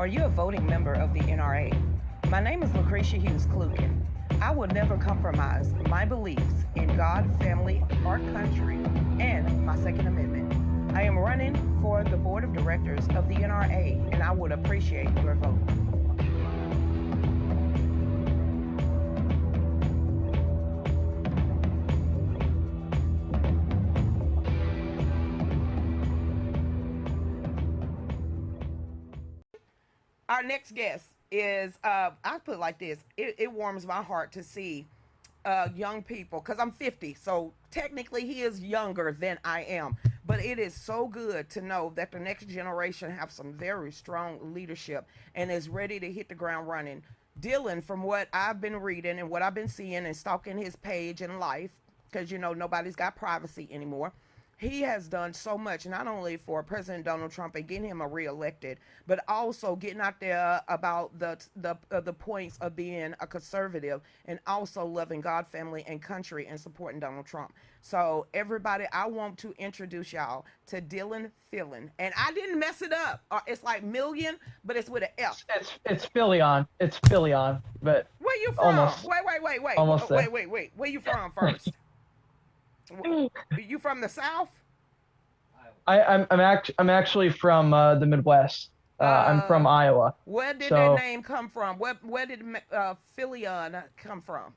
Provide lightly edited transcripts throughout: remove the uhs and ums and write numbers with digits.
Are you a voting member of the NRA? My name is Lucretia Hughes NRA. I will never compromise my beliefs in God, family, our country, and my Second Amendment. I am running for the board of directors of the NRA, and I would appreciate your vote. Our next guest is, I put it like this, it warms my heart to see young people, because I'm 50, so technically he is younger than I am. But it is so good to know that the next generation have some very strong leadership and is ready to hit the ground running. Dillon, from what I've been reading and what I've been seeing and stalking his page and life, because nobody's got privacy anymore. He has done so much, not only for President Donald Trump and getting him reelected, but also getting out there about the points of being a conservative and also loving God, family, and country and supporting Donald Trump. So everybody, I want to introduce y'all to Dillon Fillion, and I didn't mess it up. It's like million, but it's with an F. It's Fillion. It's Fillion, but where you from? almost almost there. Wait. Where you from first? You from the South? I'm actually from the Midwest. I'm from Iowa. Where did that name come from? Where did Fillion come from?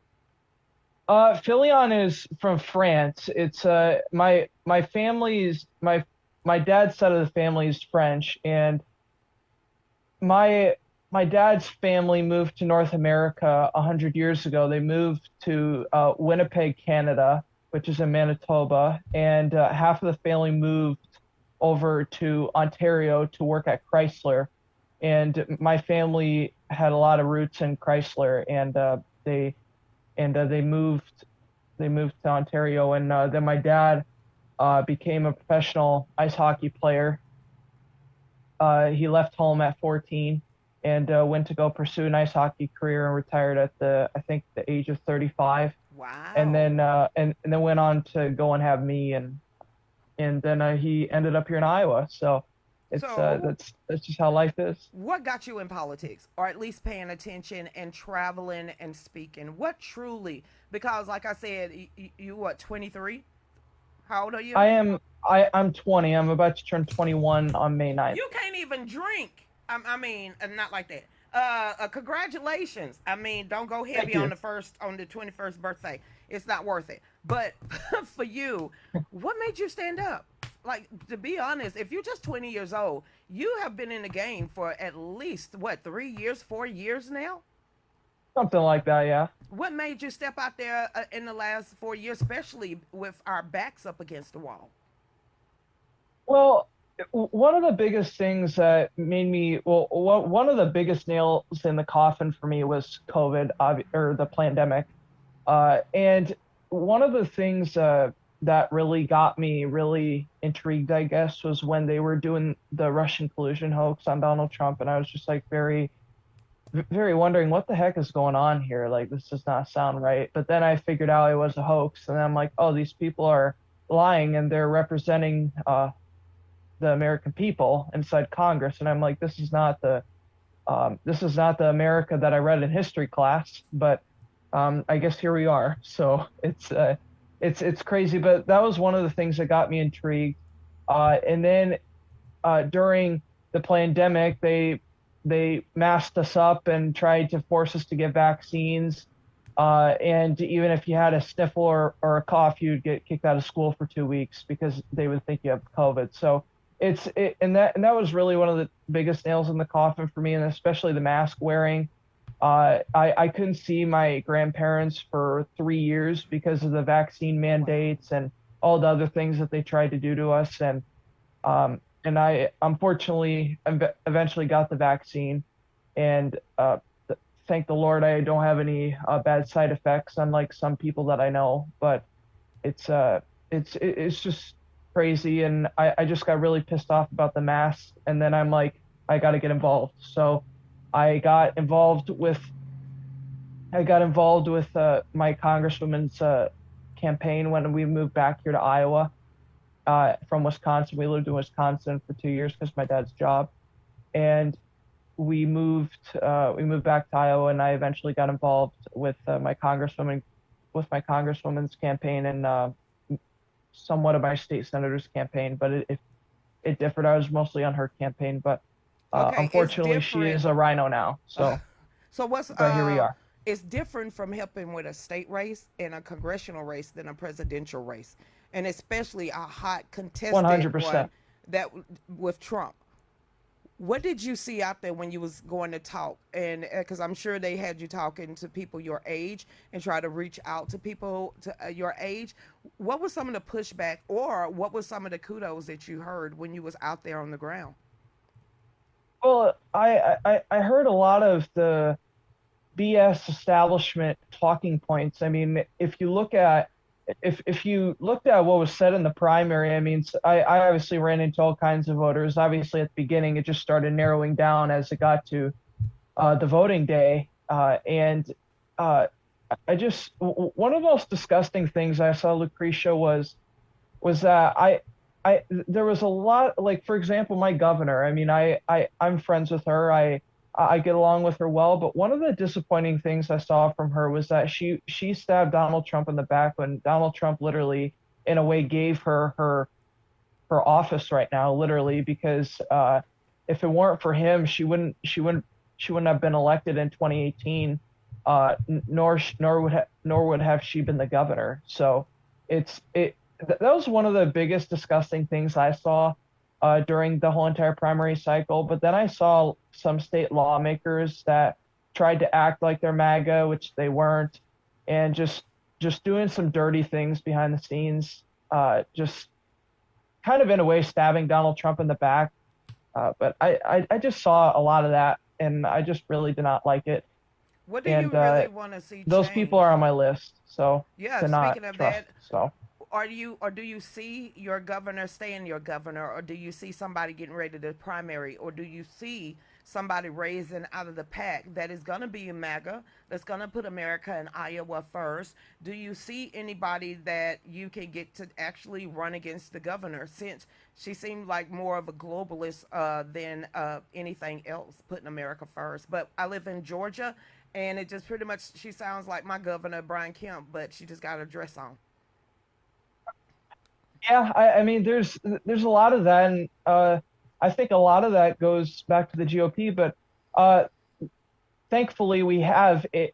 Fillion is from France. It's my family's my dad's side of the family is French, and my dad's family moved to North America 100 years ago. They moved to Winnipeg, Canada, which is in Manitoba, and half of the family moved over to Ontario to work at Chrysler. And my family had a lot of roots in Chrysler, and they moved to Ontario. And then my dad became a professional ice hockey player. He left home at 14 and went to go pursue an ice hockey career and retired at I think the age of 35. Wow. And then went on to go and have me, and then he ended up here in Iowa. So that's just how life is. What got you in politics, or at least paying attention and traveling and speaking? What truly? Because like I said, you what, 23? How old are you? I'm 20. I'm about to turn 21 on May 9th. You can't even drink. I mean, not like that. Congratulations. I mean, don't go heavy on the 21st birthday. It's not worth it. But for you, what made you stand up? Like, to be honest, if you're just 20 years old, you have been in the game for at least, 3 years, 4 years now? Something like that, yeah. What made you step out there in the last 4 years, especially with our backs up against the wall? Well, one of the biggest things that made me, one of the biggest nails in the coffin for me was COVID, or the pandemic. And one of the things that really got me really intrigued, I guess, was when they were doing the Russian collusion hoax on Donald Trump. And I was just like very, very wondering what the heck is going on here. Like, this does not sound right. But then I figured out it was a hoax. And I'm like, oh, these people are lying and they're representing the American people inside Congress. And I'm like, this is not the America that I read in history class, but I guess here we are. So it's crazy, but that was one of the things that got me intrigued. And then during the pandemic, they masked us up and tried to force us to get vaccines. And even if you had a sniffle or a cough, you'd get kicked out of school for 2 weeks because they would think you have COVID. So and that was really one of the biggest nails in the coffin for me, and especially the mask wearing. I couldn't see my grandparents for 3 years because of the vaccine mandates and all the other things that they tried to do to us. And I unfortunately eventually got the vaccine, and thank the Lord I don't have any bad side effects, unlike some people that I know. But it's just crazy, and I just got really pissed off about the masks, and then I'm like, I got to get involved. So I got involved with my congresswoman's campaign when we moved back here to Iowa from Wisconsin. We lived in Wisconsin for 2 years because my dad's job, and we moved back to Iowa, and I eventually got involved with my congresswoman's campaign and somewhat of my state senator's campaign, but it differed. I was mostly on her campaign, but Okay, it's unfortunately, she different. is a rhino now. So, So what's but here we are. it's different from helping with a state race and a congressional race than a presidential race, and especially a hot contested one 100%. that with Trump. What did you see out there when you was going to talk? And because I'm sure they had you talking to people your age and try to reach out to people to your age. What was some of the pushback, or what was some of the kudos that you heard when you was out there on the ground? Well, I heard a lot of the BS establishment talking points. I mean, if you looked at what was said in the primary, I mean, I obviously ran into all kinds of voters. Obviously, at the beginning, it just started narrowing down as it got to the voting day, and uh, one of the most disgusting things I saw Lucretia was that I there was a lot, like, for example, my governor. I mean, I'm friends with her. I get along with her well, but one of the disappointing things I saw from her was that she stabbed Donald Trump in the back when Donald Trump literally, in a way, gave her office right now, literally, because if it weren't for him, she wouldn't have been elected in 2018, nor would have she been the governor. So that was one of the biggest disgusting things I saw during the whole entire primary cycle. But then I saw some state lawmakers that tried to act like they're MAGA, which they weren't, and just doing some dirty things behind the scenes, just kind of in a way stabbing Donald Trump in the back. But I just saw a lot of that, and I just really did not like it. What do you And really want to see those people are change? on my list, so Yeah, to not speaking of trust. that, So or do you see your governor staying your governor, or do you see somebody getting ready to primary, or do you see somebody raising out of the pack that is going to be a MAGA, that's going to put America and Iowa first? Do you see anybody that you can get to actually run against the governor, since she seemed like more of a globalist than anything else, putting America first? But I live in Georgia, and it just pretty much, she sounds like my governor, Brian Kemp, but she just got her dress on. yeah, I mean, there's a lot of that, and I think a lot of that goes back to the GOP. But uh, thankfully, we have a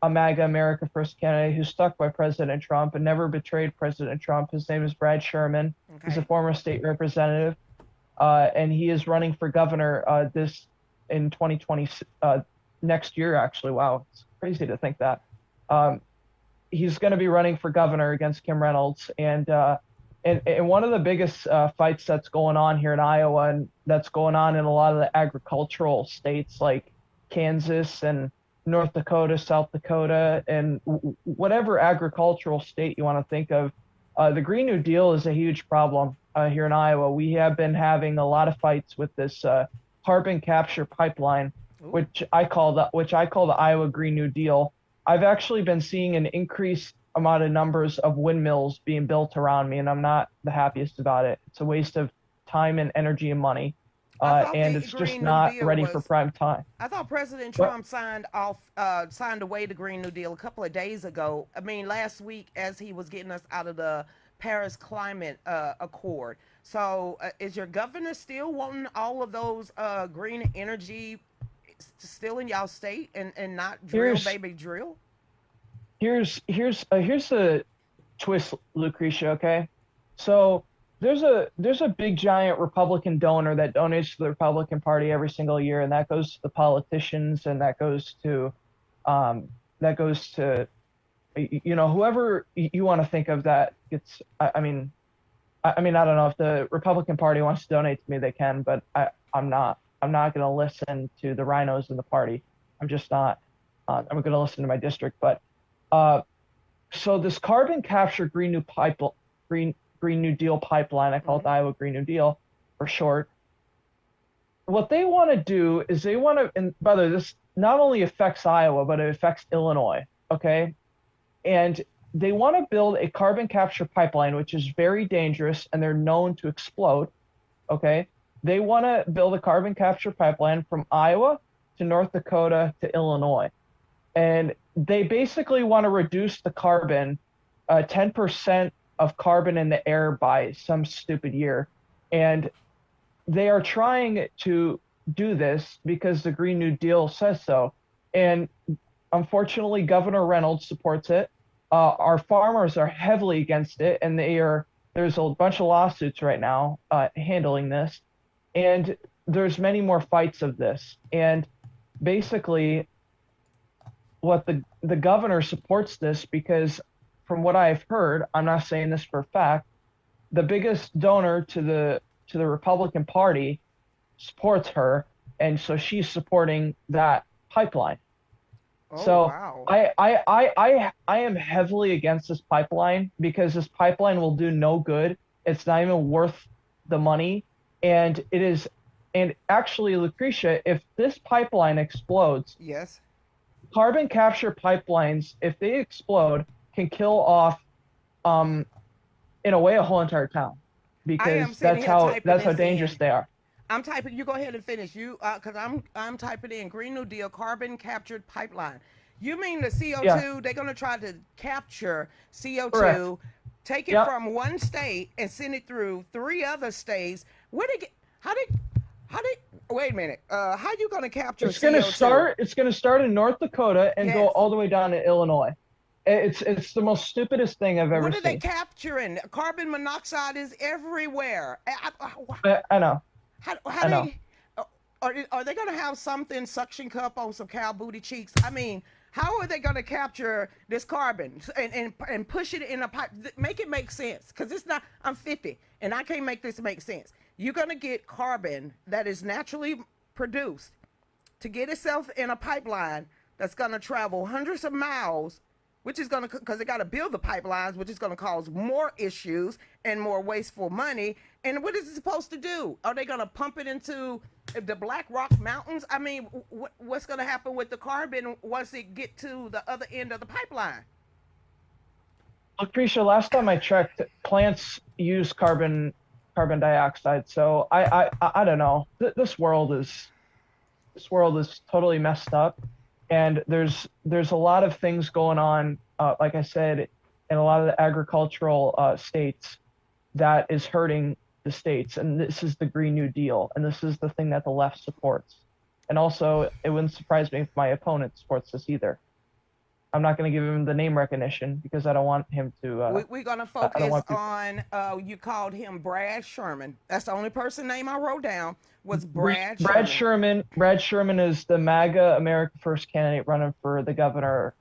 MAGA America First candidate who stuck by President Trump and never betrayed President Trump. His name is Brad Sherman. He's a Okay. former state representative, and he is running for governor this in 2020 next year. Actually, wow, it's crazy to think that. Um, he's going to be running for governor against Kim Reynolds, and one of the biggest fights that's going on here in Iowa, and that's going on in a lot of the agricultural states like Kansas and North Dakota, South Dakota, and whatever agricultural state you want to think of. The Green New Deal is a huge problem here in Iowa. We have been having a lot of fights with this carbon capture pipeline, Ooh. which I call the Iowa Green New Deal. I've actually been seeing an increased amount of numbers of windmills being built around me, and I'm not the happiest about it. It's a waste of time and energy and money, I thought and the it's just Green New not Deal ready for was. prime time. I thought President But Trump signed away the Green New Deal a couple of days ago. I mean, last week, as he was getting us out of the Paris Climate Accord. So, is your governor still wanting all of those green energy still in y'all state, and not drill, here's baby, drill? here's the twist, Lucretia. Okay, so there's a big giant Republican donor that donates to the Republican Party every single year, and that goes to the politicians, and um, that goes to whoever you want to think of that gets. I mean, I don't know if the Republican Party wants to donate to me, they can, but I'm not going to listen to the rhinos in the party. I'm just not. I'm going to listen to my district, but uh, so this carbon capture green Green New Deal pipeline, I call it Mm-hmm. the Iowa Green New Deal for short. What they want to do is they want to, and by the way, this not only affects Iowa, but it affects Illinois. Okay, and they want to build a carbon capture pipeline, which is very dangerous, and they're known to explode. Okay, They want to build a carbon capture pipeline from Iowa to North Dakota to Illinois. And they basically want to reduce the carbon, 10% of carbon in the air by some stupid year. And they are trying to do this because the Green New Deal says so. And unfortunately, Governor Reynolds supports it. Our farmers are heavily against it, and there's a bunch of lawsuits right now handling this. And there's many more fights of this. And basically, what the governor supports this because from what I've heard, I'm not saying this for a fact, the biggest donor to the Republican Party supports her, and so she's supporting that pipeline. Oh, So wow. I am heavily against this pipeline because this pipeline will do no good. It's not even worth the money, and it is. And actually, Lucretia, if this pipeline explodes, Yes. carbon capture pipelines, if they explode, can kill off, um, in a way, a whole entire town, I am because sitting here typing that's how this dangerous in. they are. I'm typing. You go ahead and finish. You, because I'm typing in Green New Deal carbon captured pipeline. You mean the CO Yeah, two? They're gonna try to capture CO correct. two, take it Yep. from one state and send it through three other states. Where they get? How they? How they? Wait a minute. How you gonna capture CO two? It's gonna start in North Dakota and go Yes. all the way down to Illinois. It's the most stupidest thing I've ever What are they seen. capturing? Carbon monoxide is everywhere. I know. How I know. they are they going to have something suction cup on some cow booty cheeks? I mean, how are they going to capture this carbon and push it in a pipe? Make it make sense, because it's not. I'm 50 and I can't make this make sense. You're going to get carbon that is naturally produced to get itself in a pipeline that's going to travel hundreds of miles, which is going to, because they got to build the pipelines, which is going to cause more issues and more wasteful money. And what is it supposed to do? Are they going to pump it into the Black Rock Mountains? I mean, what's going to happen with the carbon once it get to the other end of the pipeline? Lucretia, last time I checked, plants use carbon dioxide. So I don't know. This world is totally messed up, and there's a lot of things going on. Like I said, in a lot of the agricultural states that is hurting the states, and this is the Green New Deal, and this is the thing that the left supports. And also, it wouldn't surprise me if my opponent supports this either. I'm not going to give him the name recognition because I don't want him to. We're going to I don't focus want people. on, you called him Brad Sherman. That's the only person name I wrote down was Brad Sherman. Brad Sherman is the MAGA America First candidate running for the governor,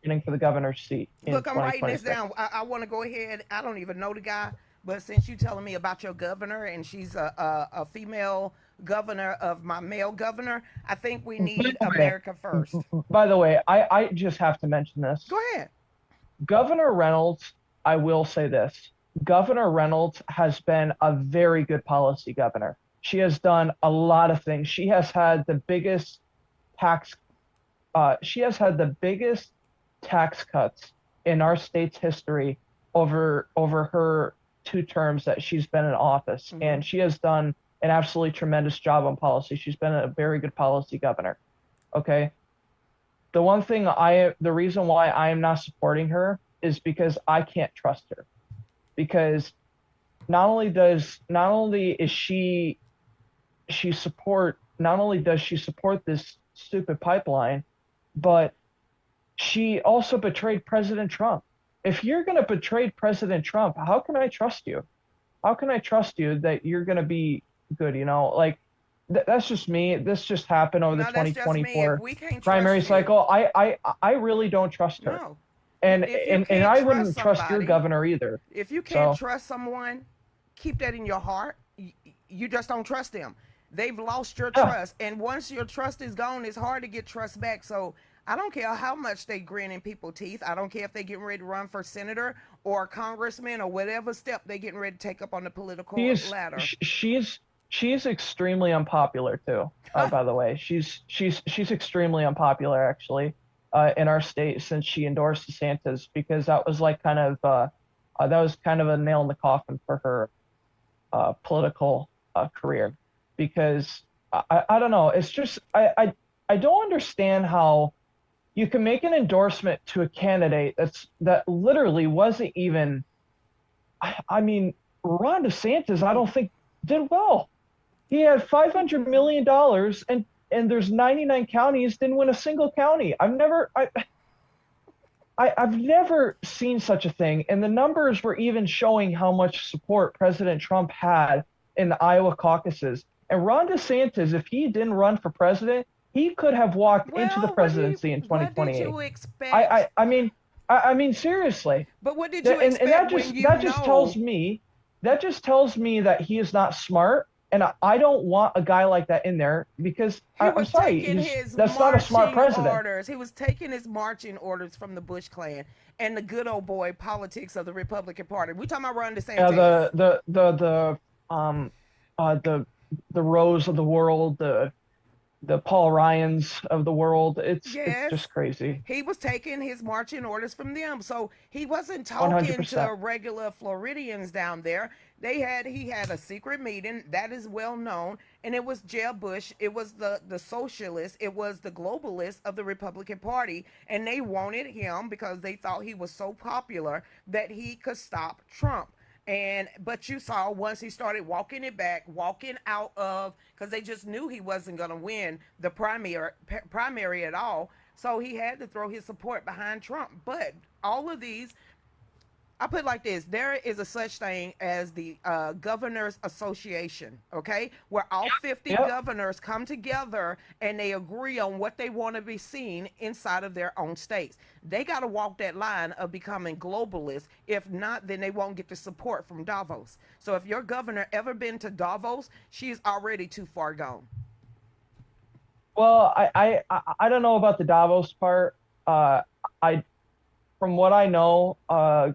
running for the governor's seat in Look, I'm writing this 2026. down. I want to go ahead. I don't even know the guy, but since you telling me about your governor and she's a female governor of my male governor, I think we By need the way, America first. I just have to mention this. Go ahead. Governor Reynolds, I will say this. Governor Reynolds has been a very good policy governor. She has done a lot of things. Tax she has had the biggest tax cuts in our state's history over her 2 terms that she's been in office, Mm-hmm. and she has done an absolutely tremendous job on policy. She's been a very good policy governor. Okay, the reason why I am not supporting her is because I can't trust her. Because not only is not only does she support this stupid pipeline, but she also betrayed President Trump. If you're going to betray President Trump, how can I trust you? How can I trust you that you're going to be good? Like that's just me. This just happened over the No, that's just me. If 2024 we can't primary trust you, cycle. I really don't trust her, no. and If you and can't I trust wouldn't trust your somebody, governor either. if you can't So trust someone, keep that in your heart. You just don't trust them. They've lost your yeah, trust, and once your trust is gone, it's hard to get trust back. So I don't care how much they grin in people's teeth. I don't care if they getting ready to run for senator or congressman or whatever step they getting ready to take up on the political she's ladder. she's extremely unpopular too. By the way, she's extremely unpopular actually in our state since she endorsed DeSantis because that was kind of a nail in the coffin for her political career, because I don't know. It's just I don't understand how you can make an endorsement to a candidate that literally wasn't even. I mean, Ron DeSantis, I don't think did well. He had $500 million, and there's 99 counties, didn't win a single county. I've never seen such a thing. And the numbers were even showing how much support President Trump had in the Iowa caucuses. And Ron DeSantis, if he didn't run for president, he could have walked into the Well, presidency in what did 2028. you I, expect? I, I mean, I mean, seriously. But what did you And expect when you know? that just tells me that he is not smart. And I don't want a guy like that in there, because He I'm was sorry, taking his that's not a smart marching president. orders. He was taking his marching orders from the Bush clan and the good old boy politics of the Republican Party. We talking about Ron Yeah, DeSantis. um the Rose of the world, the Paul Ryans of the world. It's just Yes. crazy. He was taking his marching orders from them. So he wasn't talking 100%. to regular Floridians down there. He had a secret meeting that is well known, and it was Jeb Bush, it was the socialists, it was the globalists of the Republican Party, and they wanted him because they thought he was so popular that he could stop Trump. And but you saw once he started walking it back, walking out of, because they just knew he wasn't going to win the primary at all, so he had to throw his support behind Trump. But all of these, I put it like this: there is a such thing as the Governors Association, okay, where all 50 Yep. governors come together and they agree on what they want to be seen inside of their own states. They got to walk that line of becoming globalists. If not, then they won't get the support from Davos. So if your governor ever been to Davos, she's already too far gone. Well, I don't know about the Davos part. I From what I know,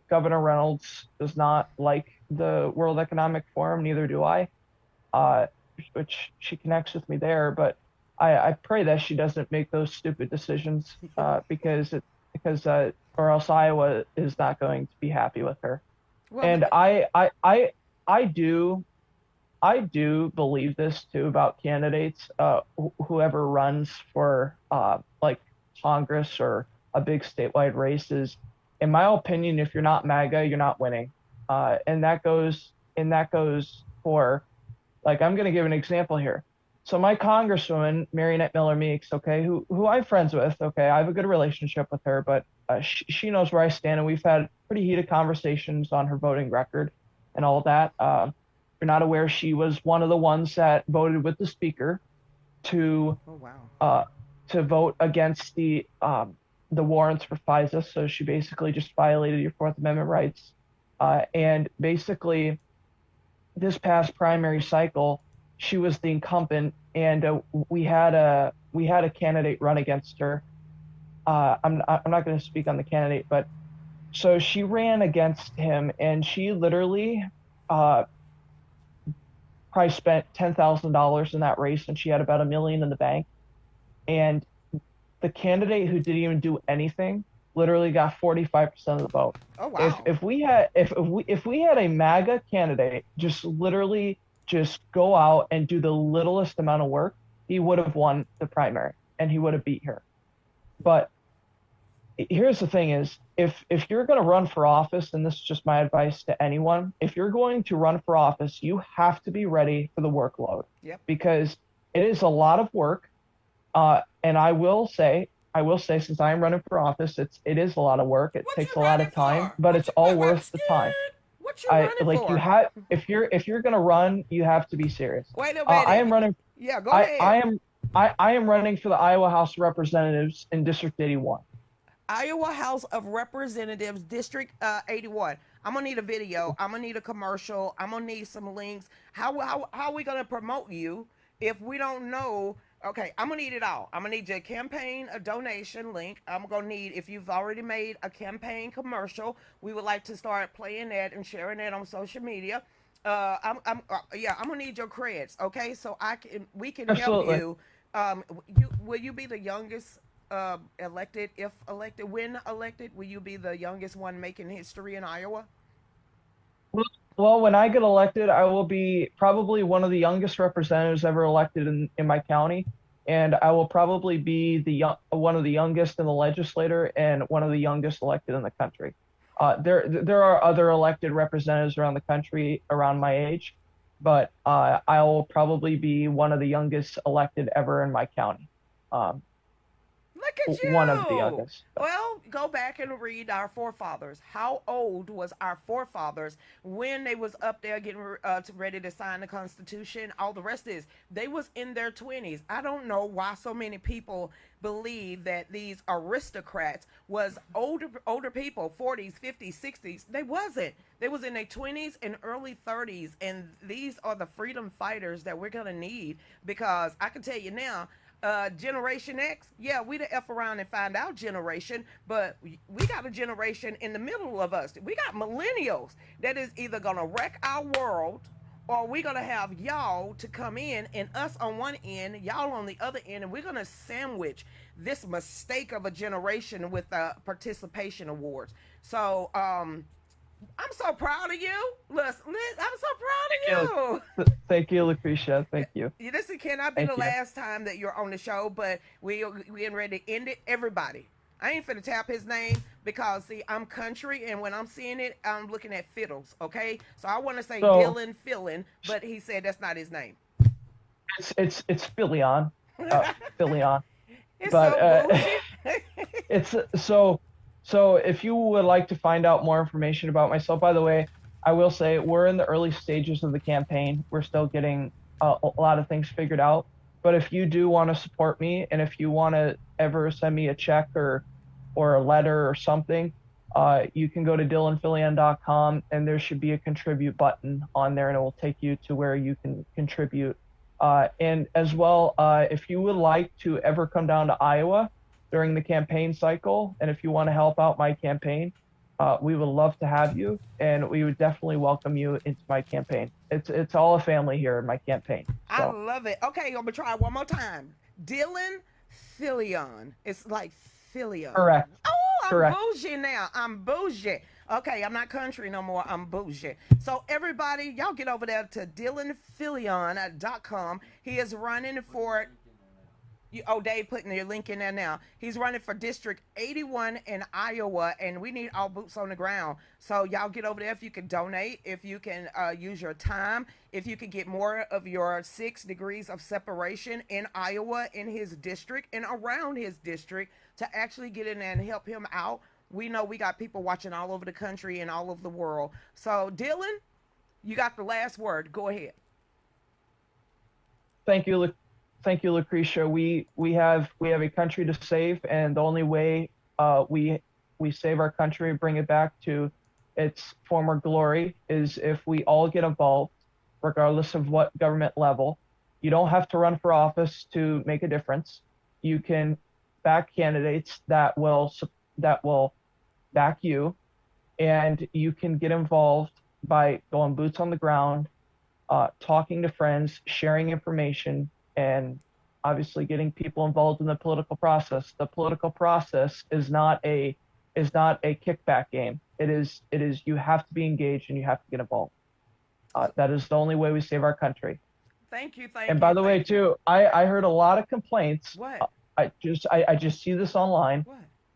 Governor Reynolds does not like the World Economic Forum. Neither do I. Uh, which she connects with me there, but I pray that she doesn't make those stupid decisions, or else Iowa is not going to be happy with her. Well, And I do believe this too about candidates, whoever runs for like Congress or a big statewide race is, in my opinion, if you're not MAGA, you're not winning. And that goes for, like, I'm going to give an example here. So my congresswoman, Marionette Miller Meeks, okay, who I'm friends with, okay, I have a good relationship with her, but she knows where I stand, and we've had pretty heated conversations on her voting record and all that. You're not aware, she was one of the ones that voted with the speaker to oh wow. uh, to vote against the warrants for FISA. So she basically just violated your Fourth Amendment rights. And basically, this past primary cycle, she was the incumbent, and we had a candidate run against her. I'm not going to speak on the candidate, but so she ran against him, and she literally uh, probably spent $10,000 in that race, and she had about $1 million in the bank. And the candidate who didn't even do anything literally got 45% of the vote. Oh If wow. if we had if we had a MAGA candidate just literally just go out and do the littlest amount of work, he would have won the primary and he would have beat her. But here's the thing is, if you're going to run for office, and this is just my advice to anyone, if you're going to run for office, you have to be ready for the workload, Yep. because it is a lot of work. And I will say, since I am running for office, it is a lot of work. It What you takes a lot running of time, for? but What it's you? all I'm worth the time. scared. What you I running like you for? have if you're gonna run, you have to be serious. Wait a I am minute. running. Yeah, go I ahead. am I am running for the Iowa House of Representatives in District 81. Iowa House of Representatives, District 81. I'm gonna need a video. I'm gonna need a commercial. I'm gonna need some links. How are we gonna promote you if we don't know? Okay, I'm gonna need it all. I'm gonna need your campaign, a donation link. I'm gonna need, if you've already made a campaign commercial, we would like to start playing that and sharing that on social media. Yeah, I'm gonna need your creds, okay? So we can help Absolutely. you. Will you be the youngest elected, if elected, when elected, will you be the youngest one making history in Iowa? Well, when I get elected, I will be probably one of the youngest representatives ever elected in my county, and I will probably be one of the youngest in the legislature and one of the youngest elected in the country. There are other elected representatives around the country around my age, but I will probably be one of the youngest elected ever in my county. Um, Look at one of the you. youngest. Well, go back and read our forefathers. How old was our forefathers when they was up there getting ready to sign the Constitution? All the rest is they was in their 20s. I don't know why so many people believe that these aristocrats was older people, 40s, 50s, 60s. They wasn't. They was in their 20s and early 30s, and these are the freedom fighters that we're gonna need because I can tell you now, Generation X, yeah, we the F around and find out generation, but we got a generation in the middle of us. We got millennials that is either gonna wreck our world or we're gonna have y'all to come in and us on one end, y'all on the other end, and we're gonna sandwich this mistake of a generation with the participation awards. So I'm so proud of you. Listen, I'm so Thank proud of you. you, thank you, Lucretia. Thank you, This cannot be thank the you. last time that you're on the show, but we getting ready to end it. Everybody, I ain't finna tap his name because see, I'm country, and when I'm seeing it, I'm looking at fiddles. Okay, so I want to say So Dillon Fillion, but he said that's not his name. it's Fillion, Fillion. It's But so bougie. it's so if you would like to find out more information about myself, by the way, I will say we're in the early stages of the campaign. We're still getting a lot of things figured out. But if you do want to support me, and if you want to ever send me a check or a letter or something, you can go to dillonfillion.com, and there should be a contribute button on there, and it will take you to where you can contribute. And as well, if you would like to ever come down to Iowa during the campaign cycle, and if you want to help out my campaign, we would love to have you, and we would definitely welcome you into my campaign. It's all a family here in my campaign. I So love it. Okay, I'm gonna try it one more time. Dillon Fillion. It's like Fillion. correct, Oh, I'm correct. bougie now. I'm bougie. Okay, I'm not country no more. I'm bougie. So everybody, y'all get over there to DillonFillion.com. He is running for Dave putting your link in there now. He's running for District 81 in Iowa, and we need all boots on the ground. So y'all get over there if you can donate, if you can use your time, if you can get more of your 6 degrees of separation in Iowa, in his district, and around his district to actually get in there and help him out. We know we got people watching all over the country and all over the world. So, Dillon, you got the last word. Go ahead. Thank you, thank you, Lucretia. We have a country to save, and the only way we save our country and bring it back to its former glory is if we all get involved, regardless of what government level. You don't have to run for office to make a difference. You can back candidates that will back you, and you can get involved by going boots on the ground, talking to friends, sharing information, and obviously getting people involved in the political process. The political process is not a kickback game. It is you have to be engaged and you have to get involved. That is the only way we save our country. Thank you, And thank by you, the way, thank you. too, I heard a lot of complaints. What? I just see this online.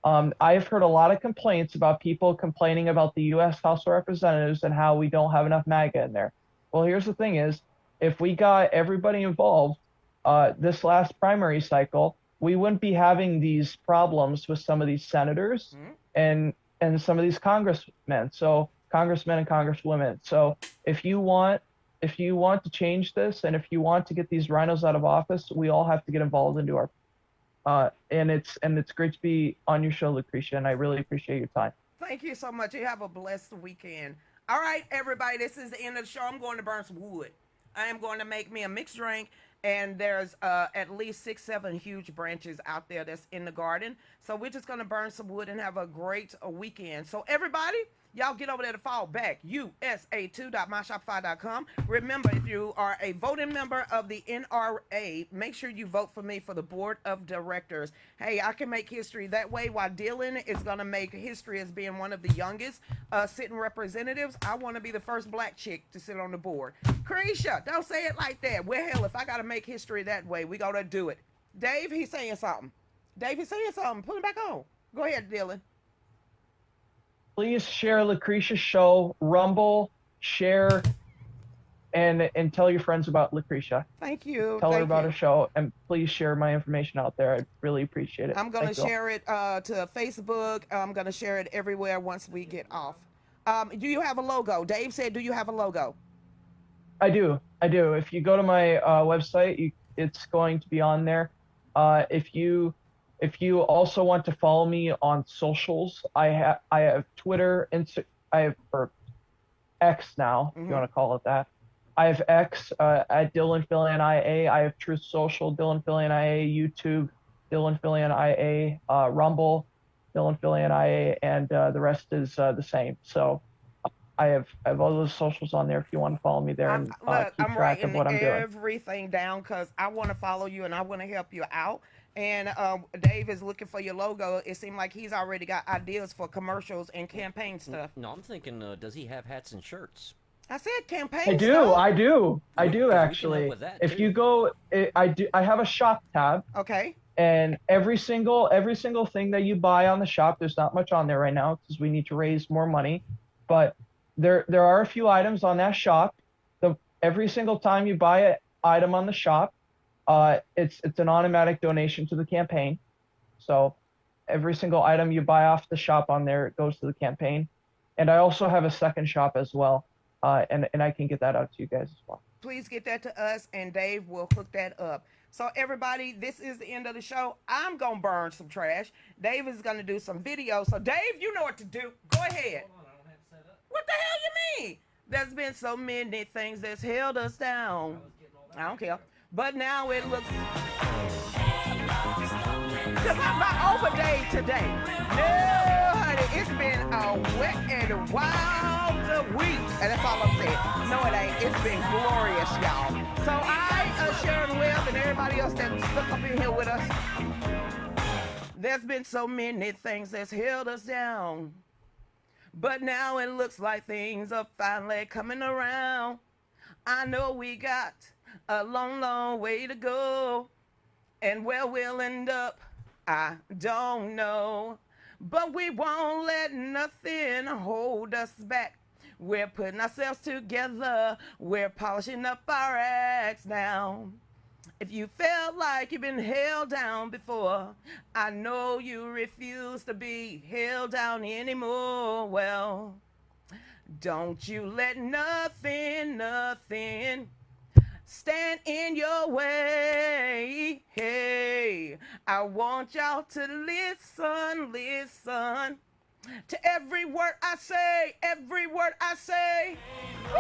What? I've heard a lot of complaints about people complaining about the U.S. House of Representatives and how we don't have enough MAGA in there. Well, here's the thing: is if we got everybody involved, this last primary cycle, we wouldn't be having these problems with some of these senators Hmm? and some of these congressmen and congresswomen. So if you want if you want to change this and if you want to get these rhinos out of office, we all have to get involved into our and it's great to be on your show, Lucretia, and I really appreciate your time. Thank you so much. You have a blessed weekend. All right, everybody, this is the end of the show. I'm going to burn some wood. I am going to make me a mixed drink, and there's at least 6, 7 huge branches out there that's in the garden. So we're just going to burn some wood and have a great weekend. So everybody, Y'all get over there to fall back. USA2.myshopify.com. Remember, if you are a voting member of the NRA, make sure you vote for me for the board of directors. Hey, I can make history that way. While Dillon is going to make history as being one of the youngest sitting representatives, I want to be the first black chick to sit on the board. Lucretia, don't say it like that. Well, hell, if I got to make history that way, we got to do it. Dave, he's saying something. Dave, he's saying something. Put him back on. Go ahead, Dillon. Please share Lucretia's show, Rumble, share, and tell your friends about Lucretia. Thank you. Tell her Thank about you. her show, and please share my information out there. I really appreciate it. I'm going to share it to Facebook. I'm going to share it everywhere once we get off. Do you have a logo? Dave said, do you have a logo? I do. If you go to my website, it's going to be on there. If you also want to follow me on socials, I have Twitter, I have or X now, if you want to call it that. I have X at Dillon Fillion IA. I have Truth Social, Dillon Fillion IA, YouTube, Dillon Fillion IA, Rumble, Dillon Fillion IA, and the rest is the same. So I have all those socials on there if you want to follow me there and keep track of what I'm doing. Everything down because I want to follow you and I want to help you out. And Dave is looking for your logo. It seemed like he's already got ideas for commercials and campaign stuff. No, I'm thinking, does he have hats and shirts? I said campaign I do. stuff. I do actually. If too. you go, I have a shop tab. Okay. And every single thing that you buy on the shop, there's not much on there right now because we need to raise more money, but there are a few items on that shop. Every single time you buy an item on the shop, it's an automatic donation to the campaign. So every single item you buy off the shop on there, it goes to the campaign. And I also have a second shop as well, and I can get that out to you guys as well. Please get that to us, and Dave will hook that up. So everybody, this is the end of the show. I'm going to burn some trash. Dave is going to do some videos. So Dave, you know what to do. Go ahead. Hold on, I don't have it set up. What the hell you mean? There's been so many things that's held us down. I don't care. But now it looks... Because I'm not over day today. No, honey, it's been a wet and wild week. And that's all I'm saying. No, it ain't. It's been glorious, y'all. So Sharon Webb and everybody else that stuck up in here with us, there's been so many things that's held us down. But now it looks like things are finally coming around. I know we got a long, long way to go. And where we'll end up, I don't know. But we won't let nothing hold us back. We're putting ourselves together. We're polishing up our acts now. If you felt like you've been held down before, I know you refuse to be held down anymore. Well, don't you let nothing stand in your way. Hey, I want y'all to listen to every word I say, Woo!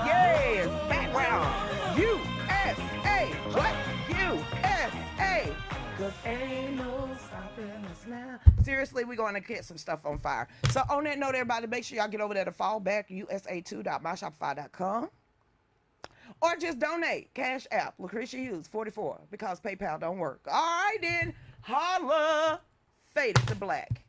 Yes, background. USA, what? USA. Cause ain't no stopping us now. Seriously, we're going to get some stuff on fire. So on that note, everybody, make sure y'all get over there to fallback, USA2.myshopify.com. Or just donate. Cash App, Lucretia Hughes 44, because PayPal don't work. All right, then. Holla. Faded to black.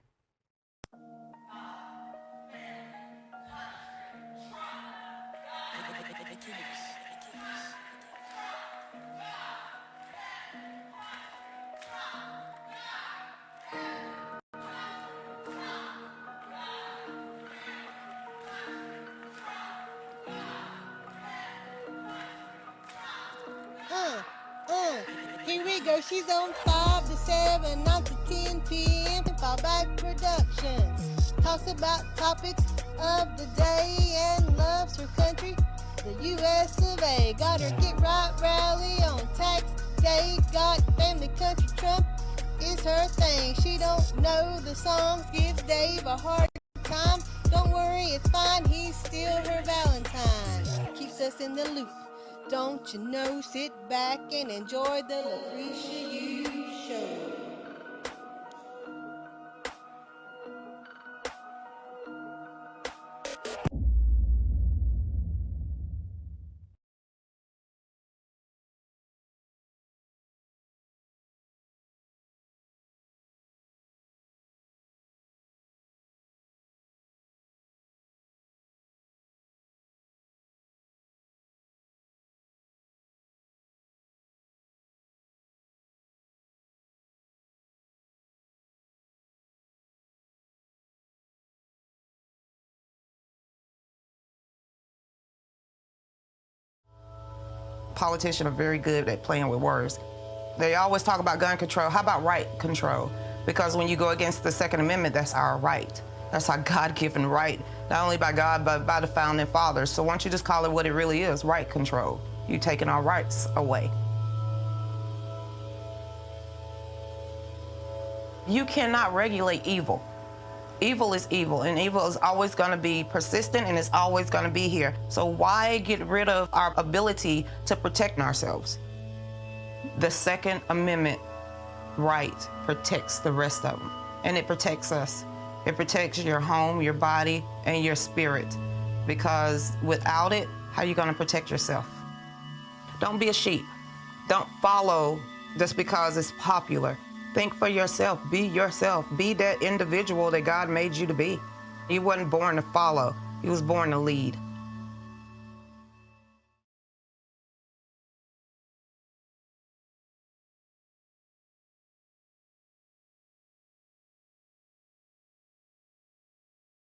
Here we go. She's on 5 to 7, 9 to 10 p.m. Fallback Productions. Talks about topics of the day and loves her country, the U.S. of A. Got her Get Right rally on tax day. Got family country Trump is her thing. She don't know the songs, gives Dave a hard time. Don't worry, it's fine. He's still her Valentine. Keeps us in the loop. Don't you know, sit back and enjoy the Lucretia Hughes Show. Politicians are very good at playing with words. They always talk about gun control. How about right control? Because when you go against the Second Amendment, that's our right. That's our God-given right, not only by God, but by the founding fathers. So why don't you just call it what it really is, right control? You're taking our rights away. You cannot regulate evil. Evil is evil, and evil is always going to be persistent, and it's always going to be here. So why get rid of our ability to protect ourselves? The Second Amendment right protects the rest of them, and it protects us. It protects your home, your body, and your spirit, because without it, how are you going to protect yourself? Don't be a sheep. Don't follow just because it's popular. Think for yourself. Be yourself. Be that individual that God made you to be. You wasn't born to follow. You was born to lead.